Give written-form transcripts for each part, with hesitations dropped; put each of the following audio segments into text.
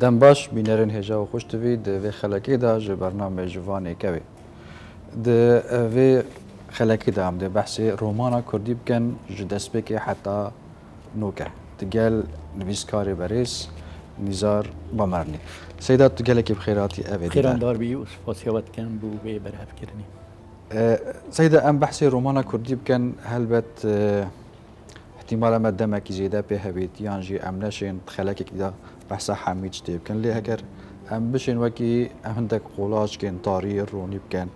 دم باش بینرین هجا و خوش دوید و خلکی دا جه برنامه جوانی کوی و خلکی دا هم ده بحث رومانا کردی بکن جه دست بکی حتی نوکه تگل نویسکاری بریس نزار بمرنی سیدات تگل که بخیراتی اوی خیران دار بی و سپاسیوت کن بو بی برهف کرنی سيدة أم بحثي رومانا كردي بكن هلبت احتمال ما دمك زيادة بها بيت يانجي أم نشين تخلك كده بحث حميد جدي بكن ليه هكر أم بشين وكي عندك قولاش كن طاري روني بكن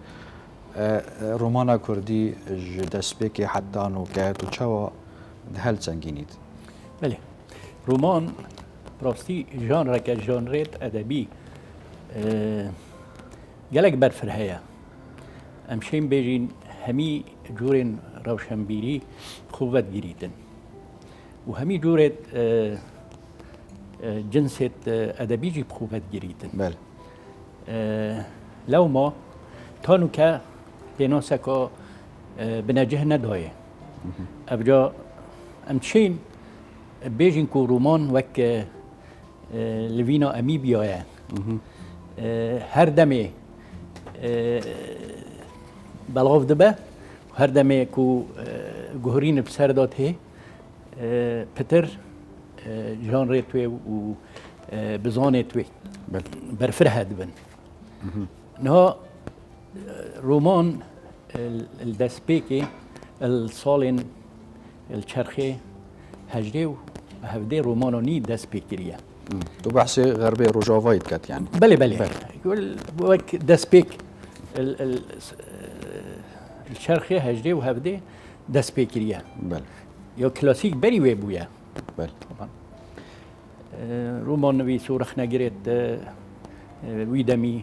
رومانا كردي جدس بكي حتى نوكات وشوا هل سنجينيد بله رومان براستی ژانر که ژانرت ادبی گلک برفرهیه امشین بیجین همی جورن روشنبیری خوبت گیریدن و همی جورت جنسیت ادبی جی خوبت گیریدن بله لو ما تانو که بناسه که بنجه ندایه ابجا امشین بیجین کو رومان وک لوینا امی بیایه هر دمه بلغاف دبه هر دمه کو گهرین بسر داد هی پتر ژانر توی و بزانه توی برفره دبن نه رومان الدسبیکی الصالن الچرخه هجده و هفده رومانونی دسبیکریه تو بحث غربي روجافايد كات يعني بله يقول وك دسبيك الشرخي هجدي وهبدي دسبيكريا بله يو كلاسيك بري ويبويا بله طبعا رومان نوي سورخ نجريت ويدمي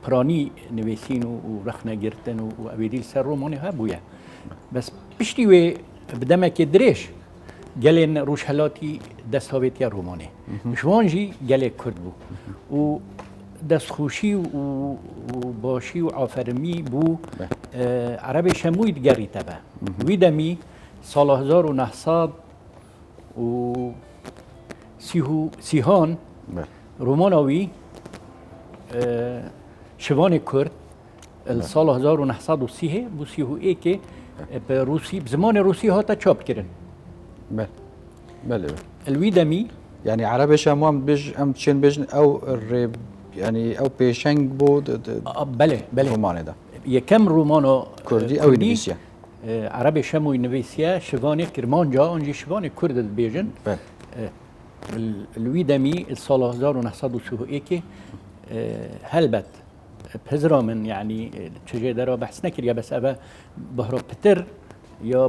براني نويسينو ورخنا جرتن وابيديل سر روماني هابويا بس بشتي وي بدمك دريش گلن روشهلاتی دستاویتی رومانه شوانجی گله کرد بو و دستخوشی و باشی و آفرمی بو عرب شموید گری تبه ویدمی سال 1900 و سیهان رومانوی شوان کرد سال 1930 بو 31 که به روسی بزمان روسی ها تا چاپ کردن بله الويدمي يعني عربي شاموام بيج ام تشين بيج او الريب يعني او بيشنج بود بله روماني ده يكم رومانو كردي او انجليزيا عربي شامو انجليزيا شغاني كرمانجا انجي شغاني كرد بيجن بله الويدمي الصالة 1931 هلبت بهزرا من يعني تشجي درا بحث نكر يا بس ابا بهرو بتر یا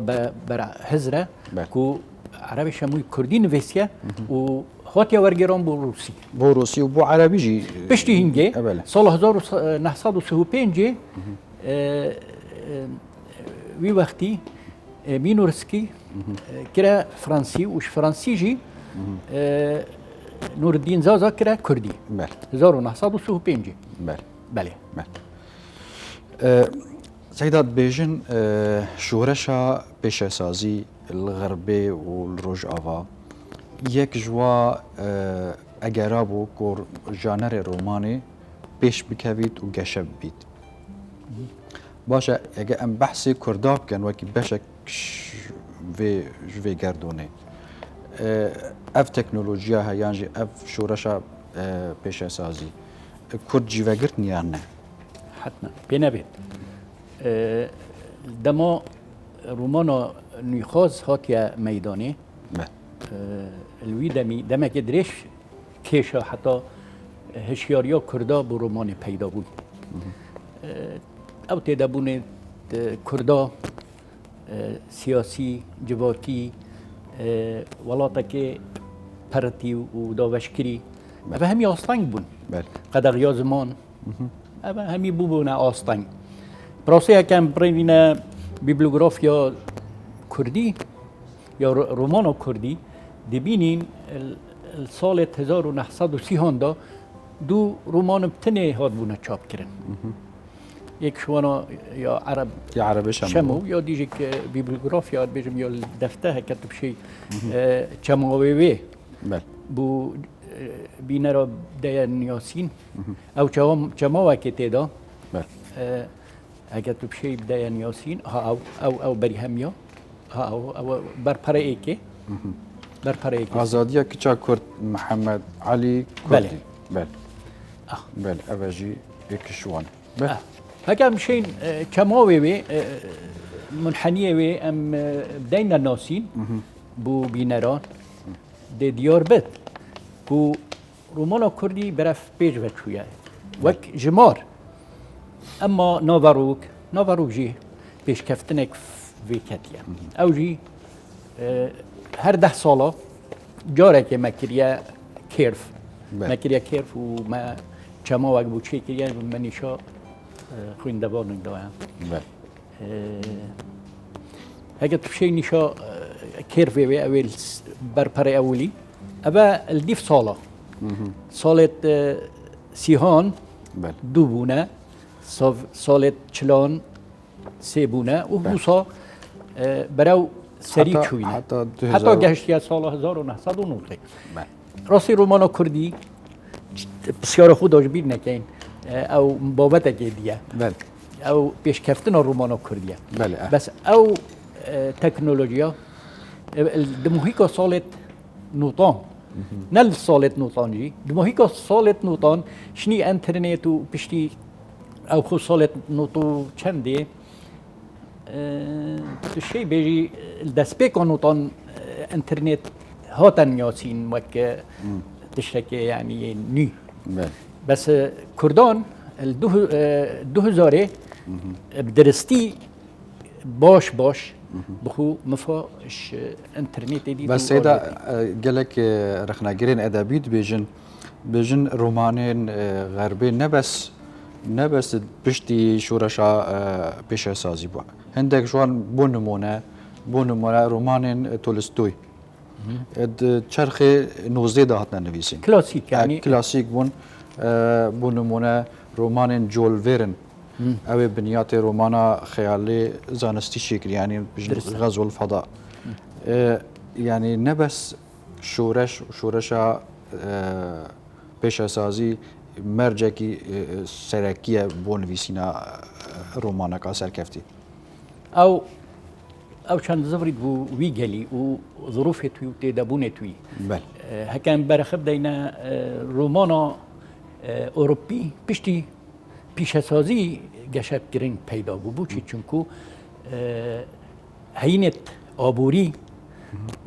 بر هزره کو عربی شموی کردی نویسیه و هاتیا ورگران بو روسی و بو عربی جی پشتی هنگه سال 1935 وی وقتی مینورسکی کرا فرانسی وش فرانسی جی نور الدین زازا کرا کردی 1935 بله سيدات بيجن شورشا بيشة سازي الغربي والروج آفا يك جوا اجرابو كور جانر روماني بيش بكابيت وقشب بيت باشا يجا ام بحثي كرداب كان وكي باشا في جاردوني اف تكنولوجيا هيانجي اف شورشا بيشة سازي كرد جيفاقرتني يعني حتنا بينا بيت دما رومانا نیخواز هاتیا میدانی الویدمی دما که درش کشا حتی هشیاریا کردا بو رومان پیدا بود او تدبون کردا سیاسی جواکی ولاتا که پرتی و داوشکری و همی آستنگ بون قدر زمان همی بونه آستنگ براسه کم براینا بیبلیوگرافیا کردی یا رومانو کردی دبینین سال 1930 دا دو رومان بتنه هاد بونه چاپ کردن یک شوانا یا عرب شمو یا دیجی که بیبلیوگرافیا بجم یا دفته کتب شی چماوی بو بینرا دیان یاسین او چما وقتی دا بله اگر تو بشی دیان یاسین ها او بری همیا ها او بر پره ایکی بر پره ایکی آزادیا کچا کرد محمد علی بله. کردی بله بله اوجی یکشوان بله هكا مشين كماوي منحنية وي ام بدينا الناسين بو بينران دي ديار بيت بو رومانا كردي برف بيج وشوية وك جمار اما نافاروك جي بيش كفتنك في كاتيا او جي هر 10 سالة جارك مكريا كيرف مكريا كيرف وما كما وقت بو شي كريا منيشا خوين دبارنك دوام بله هكذا بشي نشا كيرفي وي اول بربري اولي ابا الديف صالة سيهان بله دوبونا صالة چلان سيبونا وهوصا براو سري چوينا حتى گشتيا سال 1990 بله راسي رومانا كردي بسيارة خود اجبير نكين او بابتا كيديا بله او پیش کفتن رومانا کردیه بله بس او تکنولوژیا دموهیکا سالت نوتان نل سالت نوتان جی دموهیکا سالت نوتان شنی انترنت و پشتی او خو سالت نوتو چنده شيء بيجي الدسبيك نوتان انترنت هاتن ياسين وك تشتكي يعني ني بله بس كردان الدو هزاره بدرستي باش بخو مفاش انترنت دي بس هذا قالك رخناجرين ادابيت بيجن رومانين غربين نبس بشتي شورشا بيش اساسي بوا عندك جوان بونمونه رومانين تولستوي چرخ 19 هاتنا نویسین كلاسيك يعني كلاسيك بونمونه رومان جول فيرن او بنيات رومانا خيالي زانستي شكل يعني غزو الفضاء يعني نبس شورشا بيش اساسي مرجكي سركيه بونفيسينا رومانا كاسر كفتي او چند زفرید بو ویگلی و ظروف توی و تدابون توی بله هکن برخب دینا رومانا اوروپی پشتی پیشسازی گشت گرنگ پیدا بو چی چونکو هینت آبوری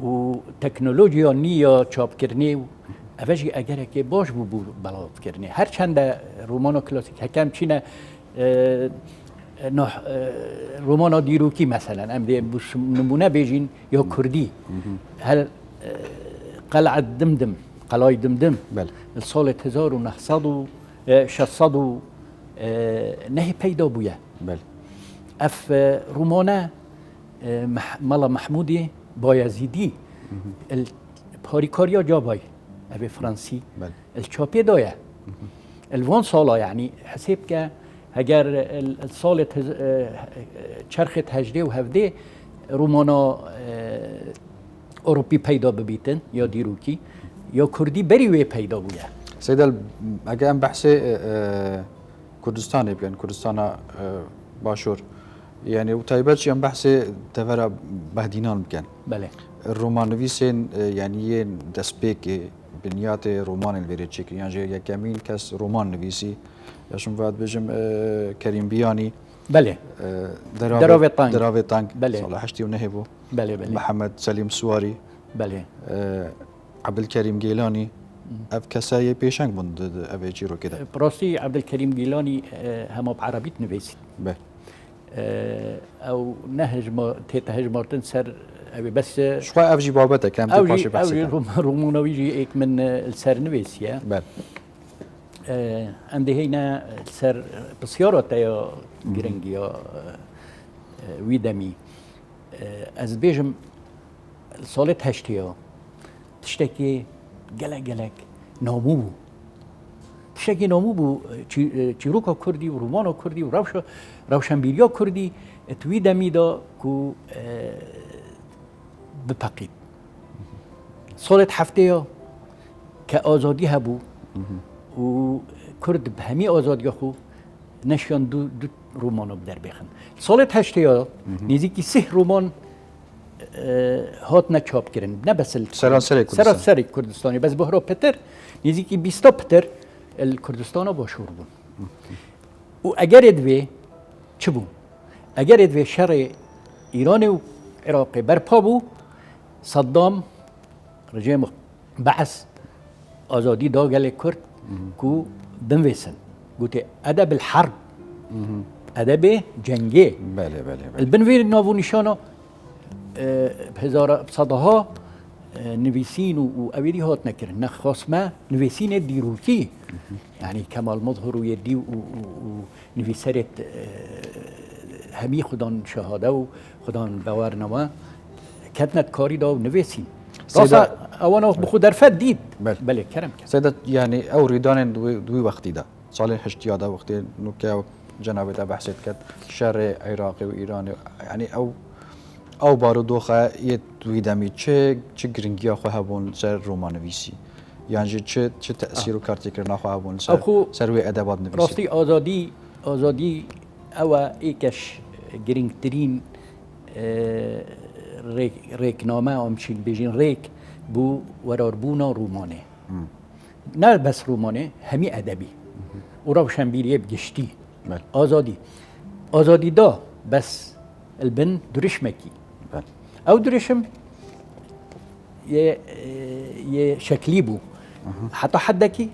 و تکنولوژیا نیا چاپ کرنه و اوجی اگر که باش بو بلاد کرنه هر چند رومانا کلاسیک هکم چینه نه رومانا دیروکی مثلا ام نمونه بیجین یا کردی هل قلعه دمدم بله سال 1900 نه پیدا بوده بله اف رومانا مالا محمودی بایزیدی الباریکاریا جابای ابي فرنسي بله الشابي دويا الوان صاله يعني حسيب که اگر السال چرخ هجده و هفده رومانا اوروپی پیدا ببیتن یا دیروکی یا کردی بری وی پیدا بوده سيدا اگه ام بحث كردستان بكن كردستان باشور يعني وتايبتش ام بحث تفرا بهدينان بكن بله الرومانويسين يعني دسبيك بنيات رومان الفيريتشيك يعني يا كمين كاس رومان نويسي ياشم فات بجم كريم بياني بله دراوي طانك بله صلاح حشتي ونهبو بله محمد سليم سواري بله عبد الكريم جيلاني اف كساي بيشنگ بند افي جيرو كده براسي عبد الكريم جيلاني هم بعربيت نويسي به او نهج ما تهج مارتن سر ابي بس شوي افجي بابته كان تباشي بحثي رومانوي جي ايك من السر نويسيا بله عندي هنا السر بسيارة تايا جرينجيا ويدمي از بيجم صالت هشتيا تشتكي جلك نامو تشتكي نامو بو چیروکا کردی و رومانا کردی و روشنبیریا کردی تویدمی دا کو بپقید صالت هفته كآزادي هبو وكرد بهمي آزادي خو نشيان دو رومانو بدر بخن سالت هشتیا نزدیکی 3 رومان هات نچاپ کردن نه بس سراسر کردستانی بس بهرا پتر نزدیکی 20 پتر الکردستان باشور بود و اگر ادوی چه بود؟ اگر ادوی شر ایران و عراق برپا بود صدام رژیم بعث آزادی دا گل کرد کو بنویسن قلت ادب الحرب ادب جنگی بله البنویر ناو نشانه بهزار صدها نویسین و اویلی هات نکرد نخاسمه نویسین دیروکی یعنی کمال مظهر و یدی و نویسرت همی خودان شهاده و خودان باورنما کتنت کاری دا و نویسین راسا اوانا بخود در فد دید بله کرم کرد سيدة يعني او ريدان دوي وقتي دا صالح اجتيادا وقتي نوكا جناب دا بحثت كت شر عراقي وايراني يعني او بارودوخه يدوي دمي چه گرنگي خو هبون سر رومانويسي يعني چه تاثير و كارتيكرنا خو هبون سر وي ادبات نويسي راستي آزادي او ايكش گرنگترين ریکنامه آمچین بیجین ریک بو وراربونا رومانه نه بس رومانه همی ادبی او روشنبیریه بگشتی آزادی دا بس البن درشمکی او درشم یه شکلی بو حتی حدکی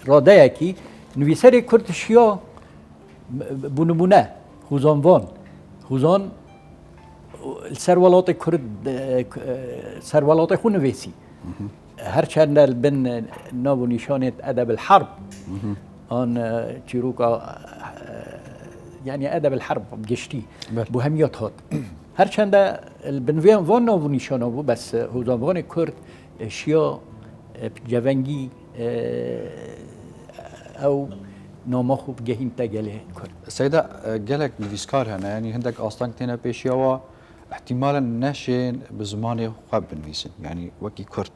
رادهکی نویسر کردشیا بونمونه خوزان سرولات کرد سرولات خو نویسی هرچند البن ناو نشانت ادب الحرب آن چیروکا يعني ادب الحرب بجشتي بو هميات هات هرچند البنویان وان ناو نشانه بو بس هوزانوان کرد شیا جوانگی او نامه خوب گهین تگله کرد سيدة جالك نویسکار هنا يعني هندك اصلا تينا بيشيوا احتمالا نشين بزمانه خواب بنويسن يعني وكي كرد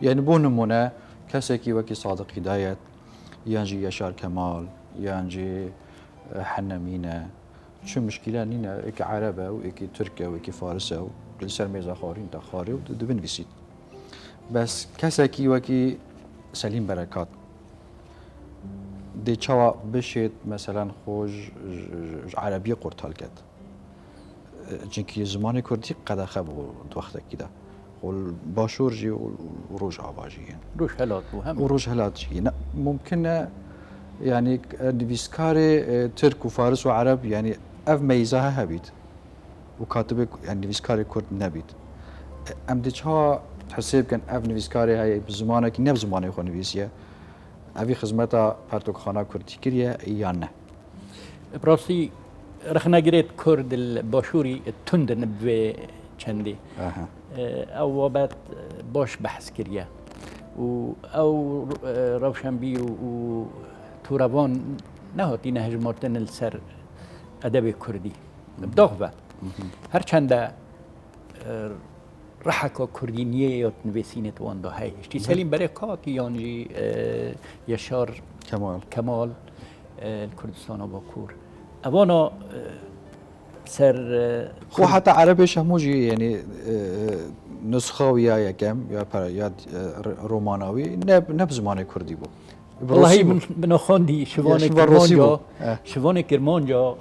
يعني بو نمونه كسكي وكي صادق هداية يانجي يشار كمال يانجي حنمينة شو مشكلة نينا اكي عربة واكي تركة واكي فارسة ولسر ميزا خارين تخاري ودبنويسيت بس كسكي وكي سليم بركات دي چاوا بشيت مثلا خوش عربية قرطال كد چونکی زمان کردی قدر خب وقت کده و باشور جی و روج آواجی روج هلات بو هم و روج هلات جی نه ممکنه يعني نویسکار ترک و فارس و عرب يعني اف میزه هبید و کاتب يعني نویسکار کرد نبید ام دی چها حساب کن اف نویسکار های بزمانه که نب زمانه خو نویسیه اوی خدمتا پرتوکخانه کردی کریه یا نه براستی رخنا جريت كرد الباشوري التند نبوي چندي او وبات باش بحث كريا او روشنبي و توروان نهاتي نهج مارتن السر ادب كردي بداغبه هر چند رحكا كردينيه يا نويسينه وان ده هي اشتي سليم بركات يعني يشار كمال الكردستان باكور اوانا سر خو حتى عربيش هموجي يعني نسخه ويا يكم يا روماناوي نب زمان كردي بو والله من خاندي شوان كرمانجا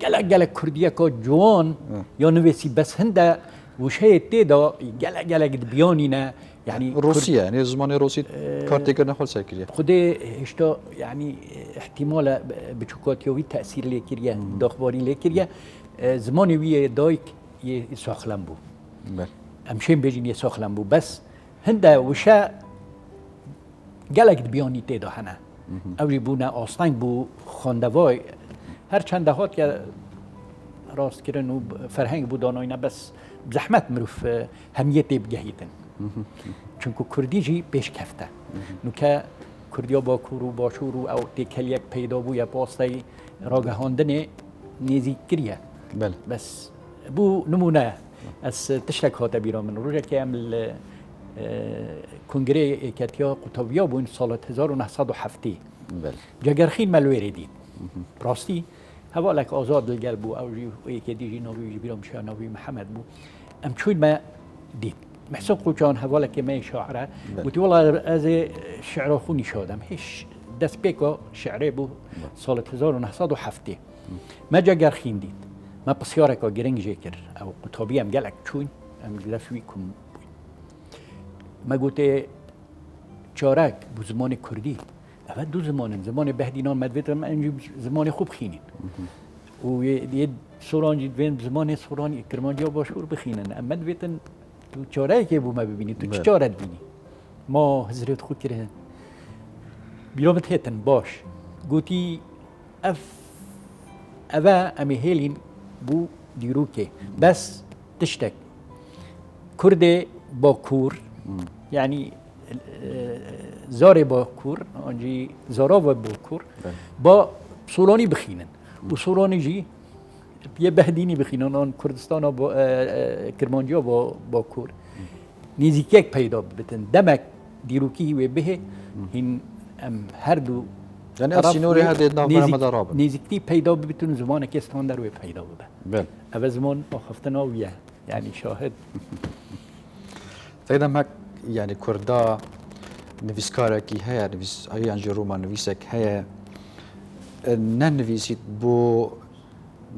گله كرديه كو جوان يا نويسي بس هنده وشي تيدا گله بيانينا يعني روسيا يعني زمان روسي كارتيكر نخل ساكريا خدي هشتا يعني احتمال بچوكاتيوي تاثير لكريا داخباري لكريا زماني وي دايك يساخلم بو امشين بيجين يساخلم بو بس هندا وشا گلك بياني تيدا هنا اوي بونا اصلا بو خاندواي هر چند هات که راست كرن و فرهنگ بو داناينا بس بزحمت مروف هميتي بجهيتن چونکو کردی جی پیش کفته نوکه کردیا با کورو باشورو او تکل یک پیدا بو یا پاستی راگهاندنه نیزی کریه بله بس بو نمونه از تشتک هاته بیرا من روژه که عمل کنگره کتیا قطبیا بوین سال 1907 بله جگرخین ملویری دید راستی هوالک آزاد دلگل بو او یکی دیجی نوی بیرام شاه نوی محمد بو ام چوید ما دید محسوب قوچان هوالک ما شاعره بودی والله از شعر خونی شدم هیچ دست بیکو شعره بو سال 1907 ما جگرخین دید ما بسیاره که گرنگ جکر او قطبی ام گلک چوین ام گلفوی کم ما گوته چارک بو زمان کردی اول دو زمان بهدینان مدویتر من زمان خوب خینین و یه سوران جدوین زمان سوران کرمانجا باشور بخینن اما مدویتن تو چاره که بو ما ببینی تو چه چاره ببینی ما حضرت خود کرده بیرامت هیتن باش گوتی اوا امی هیلین بو دیروکه بس تشتک کرده با کور یعنی زار با کور آنجی زارا و با کور با سورانی بخینن و سورانی جی یه بهدینی بخینن آن کردستان و کرمانجا با کور نیزیکیک پیدا بتن دمک دیروکی و به این هر دو یعنی اسینوری هدید نافر مدارابن نیزیکتی پیدا بتون زمان که استاندر و پیدا ببن بله اول زمان آخفتنا ویه یعنی شاهد تقدم هک يعني كردا نفيسكاركي هيا نفيس هي انجي روما نفيسك هيا ننفيسيت بو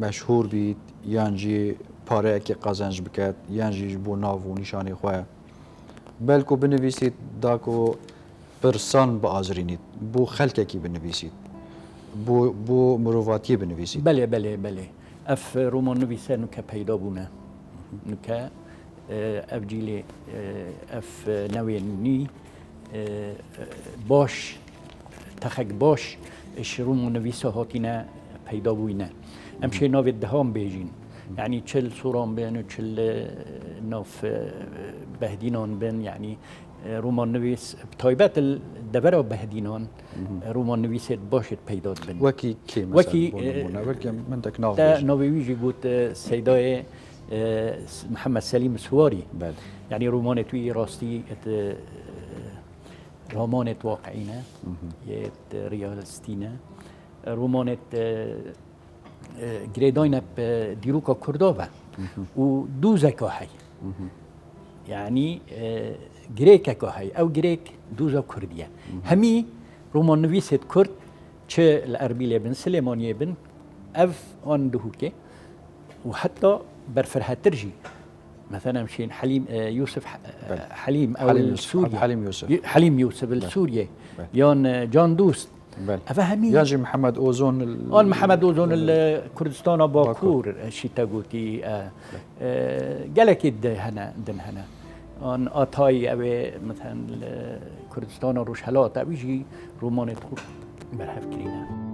مشهور بيت يانجي باريكي قازنج بكات يانجي بو نافو نشاني خواه بلكو بنفيسيت داكو برسان بازرينيت بو خلككي بنفيسيت بو مروفاتي بنفيسيت بله اف روما نفيسه نكا پیدا بونه نكا اف جیلی اف نوی نی باش تخک باش شروع نویسه هاتینا پیدا بوینه امشه نوی دهام بیجین یعنی چل سوران بین و چل نوف بهدینان بین یعنی رومان نویس بطایبت دبر بهدینان رومان نویس باشد پیدا بین وکی کی مثلا وکی من تک ناف تا نویجی گوت سیدای محمد سلیم سواری بله يعني رومانة توي راستي رومانة واقعينا يت ريالستينا رومانة جريداينا ديروكا كردوبا ودو زكاهي يعني جريكا كاهي او جريك دوزا كردية همي رومان نويسة كرد چه الأربيلية بن سليمانية بن اف آن دهوكي وحتى برفرها ترجي مثلا مشين حليم يوسف حليم او السوري حليم يوسف السوري يون جان دوست افهمي ياجي محمد اوزون محمد اوزون الكردستان باكور شيتا قوتي قالك هنا دن هنا ان اتاي او مثلا كردستان روشهلات او يجي رومان تخور برحف كرينا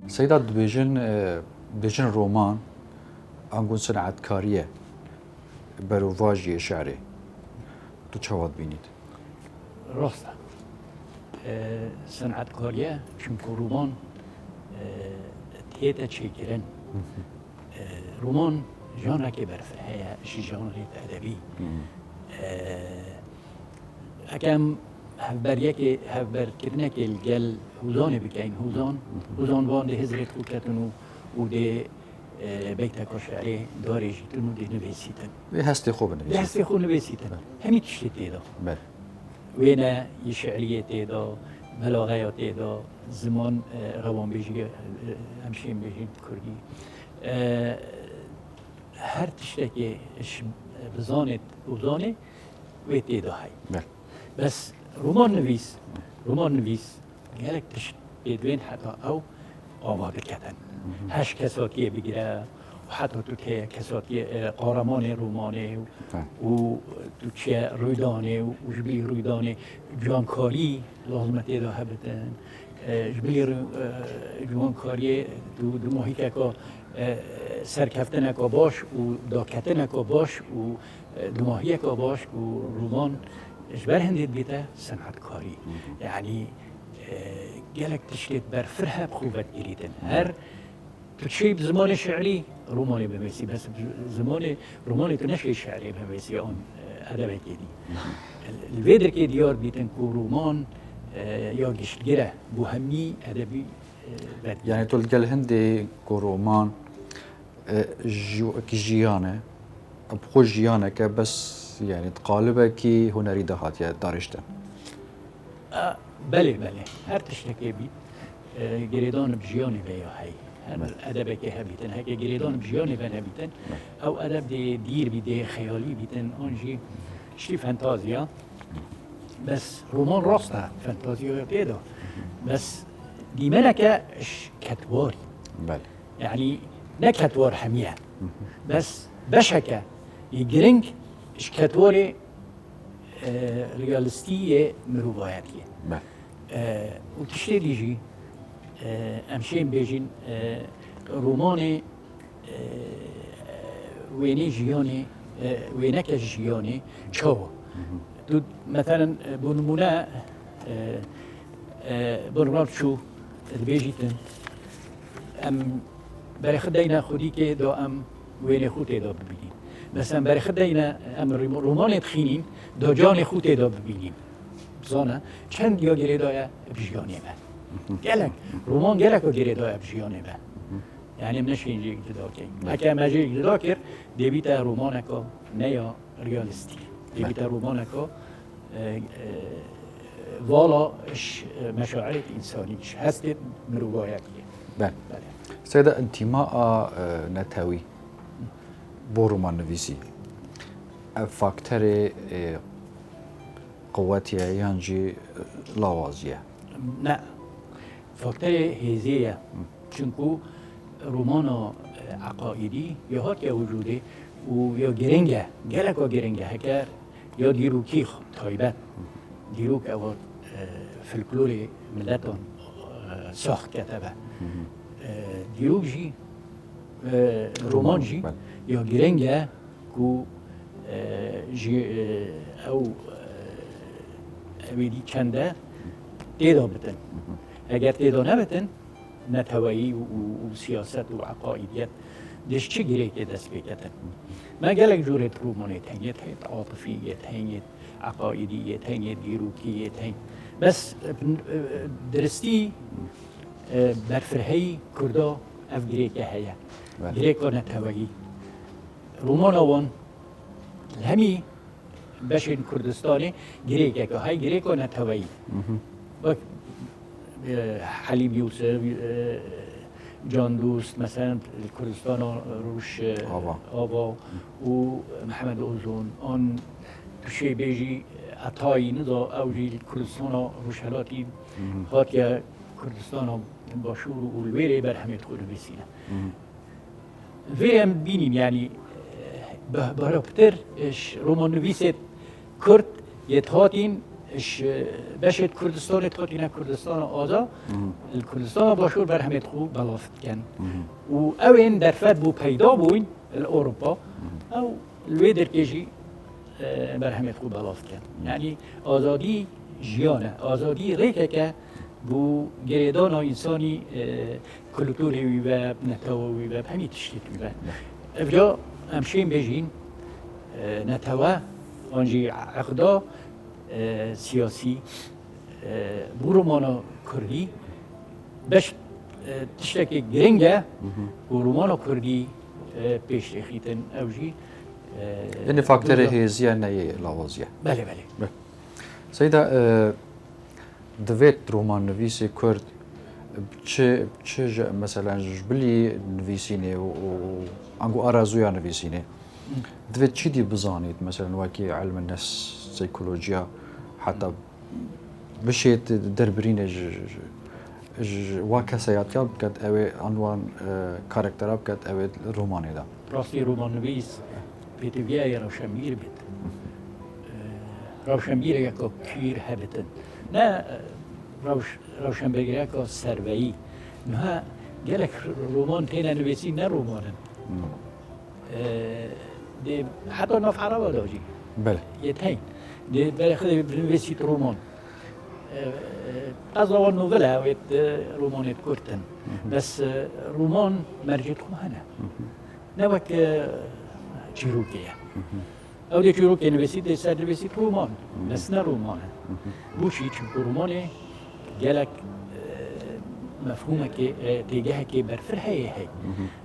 سيدات بيجن رومان انقول صنعت كارية بروفاجي شعري تو چواد بینید راسته صنعتکاریه چونکه رومان تیتا چی کرن رومان جانره که برفه شی جانره ادبی اکم هفبر کردنه که الگل هوزانه بکن هوزان وان ده هزرت خود کتنو و ده بیتا کشعری داره جیتنو ده نویسیتن هستی خوب نویسیتن هستی خوب نویسیتن همی تشتی تیدا بله وینا یه شعریه تیدا بلاغه تیدا زمان روان بیجی همشین بیجی کردی هر تشتی که بزانت وزانه وی تیدا های بله بس رومان نویس گلک تشت بدوین حتی او آماده کردن هش کساتیه بگیره و حتی تو که کساتی قهرمان رومانه و تو چه رویدانه و جبلی رویدانه جوانکاری لازمتی دا هبتن جبلی جوانکاری دو محیط که سرکفتن که باش و داکتن که باش و دو ماهی که باش و رومان اجبار هندید بیته صنعتکاری یعنی قالك تشتت برفرها بخوبة جريدن هر تشي بزمان شعري روماني بميسي بس زمان روماني تنشي شعري بميسي اون ادب كيدي الفيدر كي ديار بيتن كو رومان يا جشتجره بوهمي ادبي يعني تقول الهندي كرومان جيانه بخو جيانه كبس يعني تقالبه كي هنري دهات يا دارشتن بله هر تشتكي بي جريدان بجياني بيا هاي هر ادب كي هبيتن هكي جريدان بجياني بنا بيتن او ادب دي دير بيدي خيالي بيتن انجي شي فانتازيا بس رومان راسته فانتازيا كده بس دي ملكة كتواري بله يعني نكتوار حمية بس بشكة يجرنك كتواري ريالستية مروفاياتية بله وتشتري جي امشين بيجين روماني ويني جياني وينك جياني شو مثلا بنمونا برنامج شو البيجيتن ام برای خداینا خودی که دو ام وین خوته دو ببینیم مثلا برای خداینا ام رومان تخینین دو جان خوته دو ببینیم بزانه چند یا گره دایا بجیانه من گلک رومان گلک و گره دایا بجیانه من یعنی منش اینجا اقتدا کنیم اگه مجه اقتدا کرد دیبیتا رومان که نیا ریالیستی دیبیتا رومان که والا مشاعر انسانیش هست مروایتیه بله سيدة انتماء نتاوي بورومان نفيسي فاكتوري قواتي يانجي لاوازية لا فاكتوري هزية چونكو رومانا عقائدي يهات يا وجودي ويا جرينجا جالك وجرينجا هكا يا ديروكي تايبات ديروك او فلكلوري ملتون ساخ كتبه دیروگ جی رومان جی یا گرنگه کو جی او اویدی چنده تیدا بتن اگر تیدا نبتن نتوایی و سیاست و عقائدیت دش چه گیره که دست بکتن ما قالك جورة رومانيت هنيت هيت عاطفية هنيت عقائدية هنيت ديروكية هنيت بس درستي برفرهی کردا اف گریکه هیا گریک و نتوایی رومانوان همی بشین کردستانی گریکه که های گریک و نتوایی حلیم یوسف جان دوست مثلا کردستان روش آوا و محمد اوزون آن توشه بیجی عطایی ندا اوجی کردستان روش هلاتی خاطی کردستان باشور و الویره بر همه خود بسینه ویم بینیم یعنی برابطر رومان نویسه کرد یتهاتین بشت کردستان تهاتین کردستان آزا کردستان باشور بر همه خود بلافت کن و اوین در فد بو پیدا بوین اروپا او الویدر کشی بر همه خود بلافت کن یعنی آزادی جیانه آزادی ریکه که بو گریدان انسانی کلتوری و نتاوی و همین تشکیل و افجا همشین بجین نتاوا آنجی عقدا سیاسی بو رومانا کردی بش تشتکی گرنگه بو رومانا کردی پیش خیتن اوجی يعني فاكتوري هيزيا ناي لاوازيا بله سيدة دویت رومان نویسی کرد چه مثلا جبلی نویسینه و انگو آرزویا نویسینه دویت چی دی بزانید مثلا واکی علم النفس سيكولوجيا حتى بشيت دربرين واكسيات كاب كات اوي عنوان كاركتر كات اوي روماني دا راستی رومان نویس پیتویای روشنبیر بید روشنبیر یکو کیر هبتن نه روشنبیر یکو سروایی نه گلک رومان تینا نویسی نه رومانن ده حتی نف عربا داجی بله یه تین ده برای خود نویسید رومان قضا والنوفلا ويت رومان كورتن بس رومان مرجتهم هنا نوك تشيروكيا او دي تشيروكيا نفسي دي سر نفسي رومان بس نا رومان بوشي تشوف روماني جالك مفهومك تجاهك برفر هي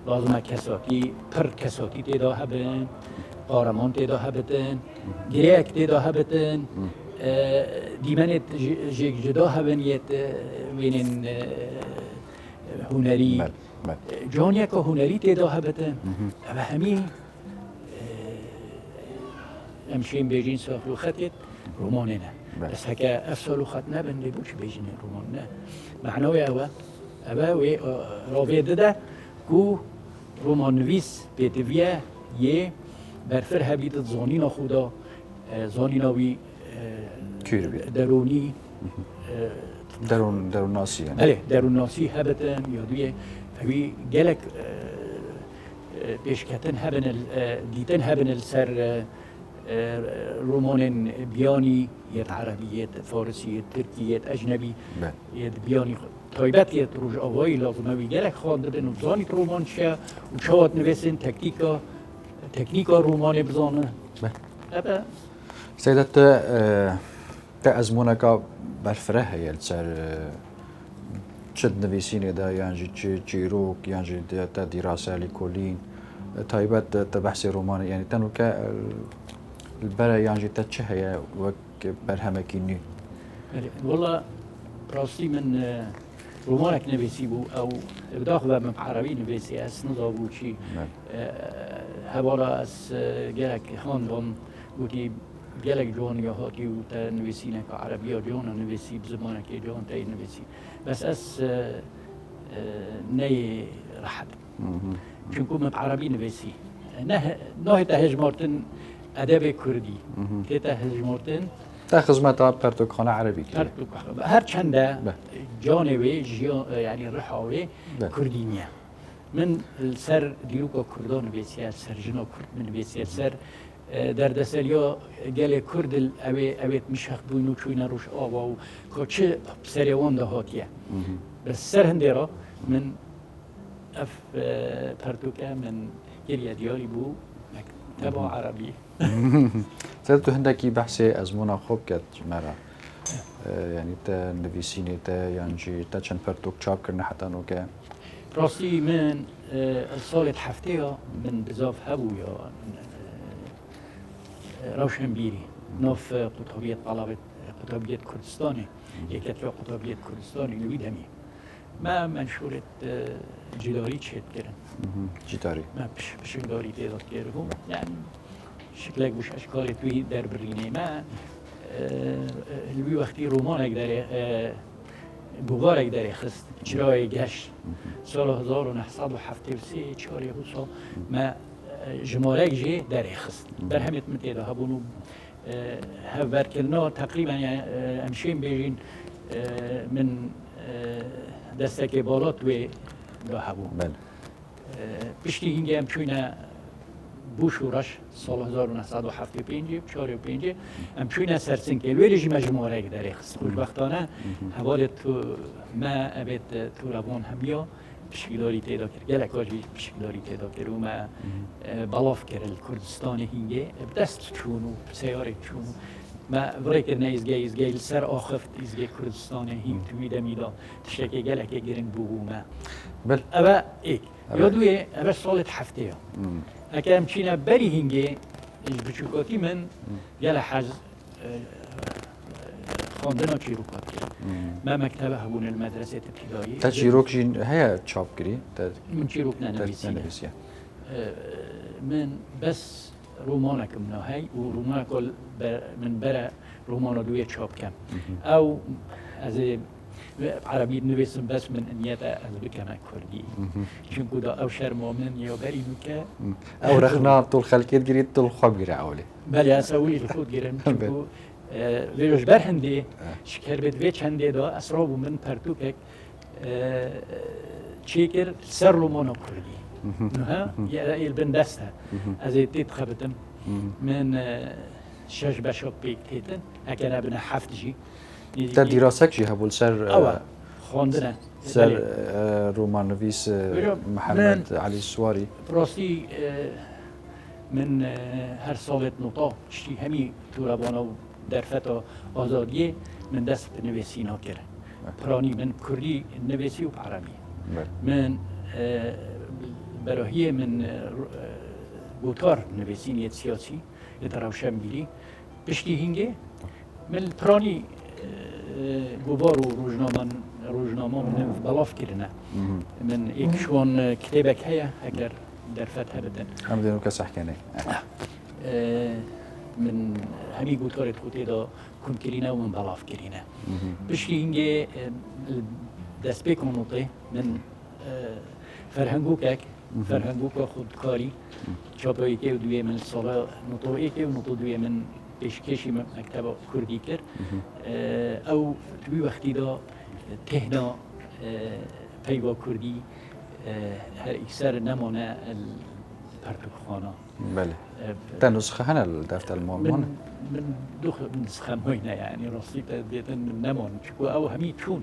لازم كساكي پر كساكي تدا هبن قارمان تدا هبتن جريك تدا هبتن دیمنت جدا هبنیت وینن هنری جانیا که هنری تدا هبتن و همی امشین بیجین سافلو خطت رومانه نه بس هکا افسالو خط نبن لبوش بیجین رومان نه معنوی اوه وی راوی داده کو رومان نویس بیتویه یه برفر هبید زانینا خدا زانینا وی درونی درون ناسی يعني بله درون ناسی هبتن یادویه فوی گلک پیشکتن هبن دیتن هبن السر رومان بیانی یت عربیت فارسیت ترکیت اجنبی یت بیانی تایبت یت روش آوایی لازمه وی گلک خوانده بن وزانی رومان شه و چهات نویسن تکنیکا رومان بزانه ابا سيدت تأزمونك برفره يلتر تشد نفيسين دا يعني جيروك يعني تا دراسة لكولين تايبات تبحث روماني يعني تنوك البرا يعني تتشهي وك برهمكيني والله راستي من رومانك نفيسي بو او بداخل من عربي نفيسي اس نضابو شي هبالا اس جالك خاندون وكي گلک جوان یا هاتی و تا نویسی نک عربی یا جوان نویسی بزبانه که جوان تا نویسی بس اس نی راحت چون کم عربی نویسی نه تا هجمارتن ادب کردی که تا هجمارتن تا خدمت پرتوکخانه عربی که هر چنده جانوی یعنی رحاوی کردینیه من سر دیروکا کردان نویسی سر جنا کرد من نویسی سر دردسریا گل کرد اویت میشخ بوینو چوینا روش آوا و که چه سریوان ده هاتیه بس سر هنده را من اف پرتوکه من گریه دیاری بو مکتب عربی سألتو هندكي بحثي أزمونا خوب كات مرة يعني تا نفيسيني تا يعني تا چند پرتوك چاپ کرنه حتى نوكا راسي من الصالة حفتها من بزاف هبو يا روشنبيري نوف قطبية طلبة قطبية كردستاني يكتب قطبية كردستاني لويدمي ما منشورة جداري تشيت كرن جداري ما بش جداري تيضا كرهم يعني شكلك بش أشكال توي در بريني ما الوي وقتی رومانك داره بوغارك داره خست چرای گشت سال 1973 چهاری حوصا ما جمارك جي داري خست در هميت متيدا هبونو هفركلنا تقريبا يعني امشين بيجين من دستك بالات و هبون بله پشتی هنگی امشوینا بوشورش سال 1975 45 امشوینا سرسنکل ویلیجی مجموعه داره خست خوشبختانه حوالت تو ما ابد تو روان همیا پشکیداری تیدا کرد گلک آجی پشکیداری تیدا کرد و ما بلاف کرد کردستان هنگی بدست چونو سیاره چونو ما برای کرد ایزگی سر آخفت ایزگی کردستان هنگ توی دمیدا تشکی گلک گرنگ بگو ما بل أبا إيه يودوي أبا صالة حفتيها أكام تشينا بري هنجي بشوكاتي من يلا حز خاندنا تشيروكات ما مكتبه هبون المدرسة الابتدائية تشيروك جين هيا تشاب كري من تشيروكنا نبيسينا من بس رومانك من هاي ورومانك من برا رومانا دوية تشاب كم أو از عربی نویسم بس من نیت از بکنم کردی چون کدا او شرم من یا بری نوکه او رخنا طول خلقيت جريت طول خواب جري عولي بله اسوي الخود گیرم چون ویروش برهنده شکر بد وی چنده دا اسراب من پرتوکک چیکر سر رومانو کردی نه یا البن دسته از تیت خبتم من شش بشاب بیک تیتن اگر ابن 7 جی در دیراسک جی هبول سر ئەوە خواندنە سر رومان نویس محمد علی سواری ڕاستی من هەر ساڵێت نوتا شتی هەمی توورەبانە و دەرفەتە ئازادیێ من دەست بە نوێسینا کرد پرانی من کوردی نوێسی و عەرەبی من بەراهیە من گوتار نوێسینیەت سیاسی لە ڕەوشەمبیلی پشتی هینگێ من پرانی گوبار و ڕۆژنامە من بەڵاف کردنە من ئێکشوان کتێبێک هەیە ئەگەر دەرفەت هەبدن ئەم دێن و کەس حکەنێ من هەمی گوتارێت خۆ تێدا کوونکردینە و من بەڵاف کردینە پشتی هینگێ دەست پێ کۆنۆڵێ من فەرهەنگوکێک فەرهەنگوکە خودکاری چاپۆیەکێ و دوێ من ساڵە نۆتۆیەکێ و نۆتۆ دوێ من پێشکەشی مەکتەبە کوردی کرد ئەو توی وەختیدا تهنا پەیوا کوردی هەر ئیکسەر نەمانە پەرتوخانە بله تا نسخه هنه الدفتر المهمان من دو نسخه مهینه یعنی راستی بێتن نەمان چکو ئەو هەمی چوون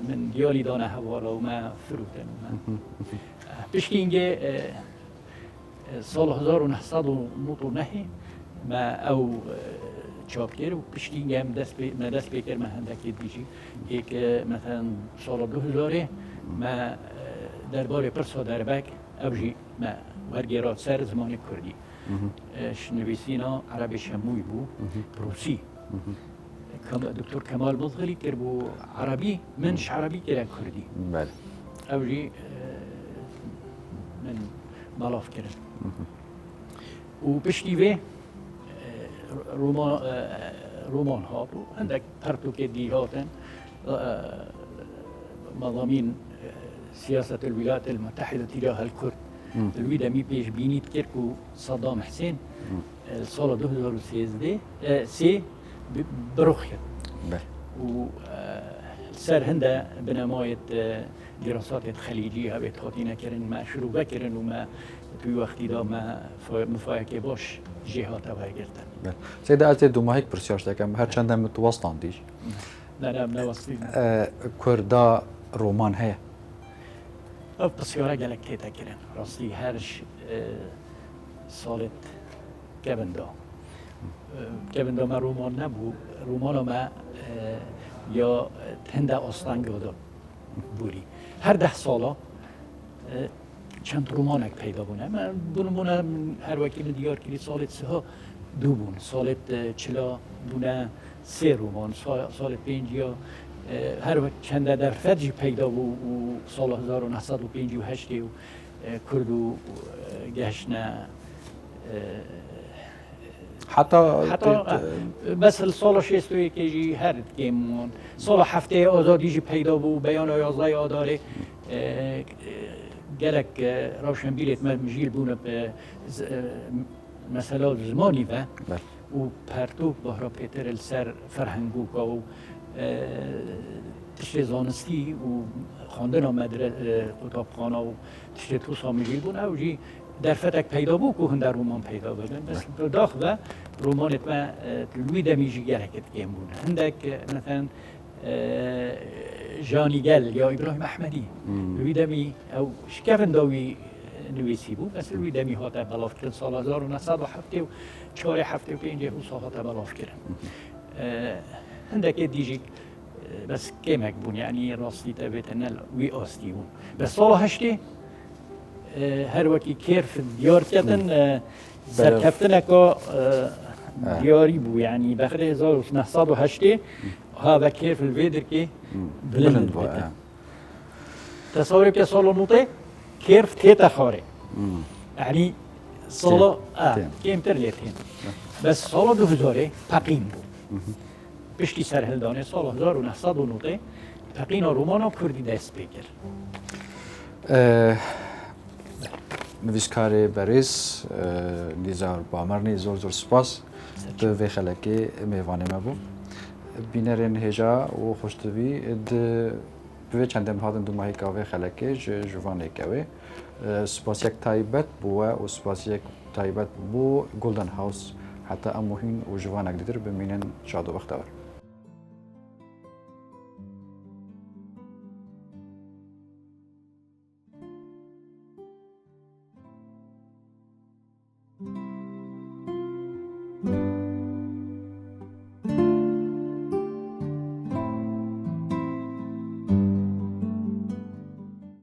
من دیاری دانە هەواڵە و ما فروتن پشتینگێ ساڵ 1990 ما ئەو چاپ کرد و پشتینگە ما دەست پێ کرد ما هەندێکی دیژی یک مثلا ساڵ 2000 ما دەربارەی پرسا دەربەک ئەوژی ما وەرگێڕا سەر زمانی کوردی نویسینا عەرەبی شەمووی بوو روسی دکتۆر کەمال مزغەلی کرد بۆ عەرەبی منش عەرەبی کرا کوردی بله ئەوژی من بەڵاف کرد و پشتی وێ رومان هات و هەندێک پەرتوکێ دی هاتن مضامين سياسة الولايات المتحدة تجاه الكرد الويدا مي بيش بينيت كيركو صدام حسين صالة 2013 بروخيا و سر هندا بنماية دراسات خليجية هبت خاطينا كرن ما شروع بكرن وما توی وقتی دا ما مفاهمه باش جهات وای گرفتن. سید از دو ماهی پرسیارش دکم هر چند هم متوسطان دیش. نه نوستیم. کردا رومان هیا. بسیاره گلک تیتا کرن. راستی هرش سالت کبندا ما رومان نبود. رومان ما یا هنده آستانگودا بودی. هر 10 ساله چند رومانک پیدا بونه. من بونه هر وقتی من دیار کردی سالت 3 2 بون. سالت 40 بونه 3 رومان. سالت 5 یا هر وقت چند در فرجی پیدا بود و سال 1958 و کردو گشنه حتی مثل سال 61 جی هر گیمون سال هفته آزادی جی پیدا بود بیان 11 آذر گلک روشنبیلت مجیل بونه به مثلا زمانی و پرتوک بهرا پیتر السر فرهنگوکا و تشت زانستی و خواندن کتابخانه و تشت توسا مجیل بونه و جی در فتک پیدا بود که هنده رومان پیدا بودن بس داخل رومانت ما لوی دمیجی گرکت گیم بونه هندک مثلا جانی گل یا ابراهیم احمدی لوی دمی او شکفن داوی نویسی بود بس لوی دمی هاته بلاف کرد سال 1907 و 4 هفته و 5 روز هاته بلاف کرد هندک دیجی بس کمک بون یعنی راستی تبیتن وی آستی بون بس سال 8 هر وقتی کیف دیار کردن سرکفتن که دیاری بود یعنی بخیر 1908 ها و کیف الویدر که بلند بود تصور که سال نوته کیف تیتا خاره یعنی سال کم تر لیتین بس سال 2000 پقین بود پشتی سرهلدانه سال 1909 پقین رومان کردی دست بگیر نویسکار بریز نیزار بامرنی زور سپاس به وی خلکی میوانه ما بو بینرین هجا و خوشتوی به چندم هاتن دو ماهی کاوه خلکی جوانه کاوه سپاس یک تایبت بو و سپاس یک تایبت بو گلدن هاوس حتی اموهین و جوانک دیگر بمینن شاد و بختور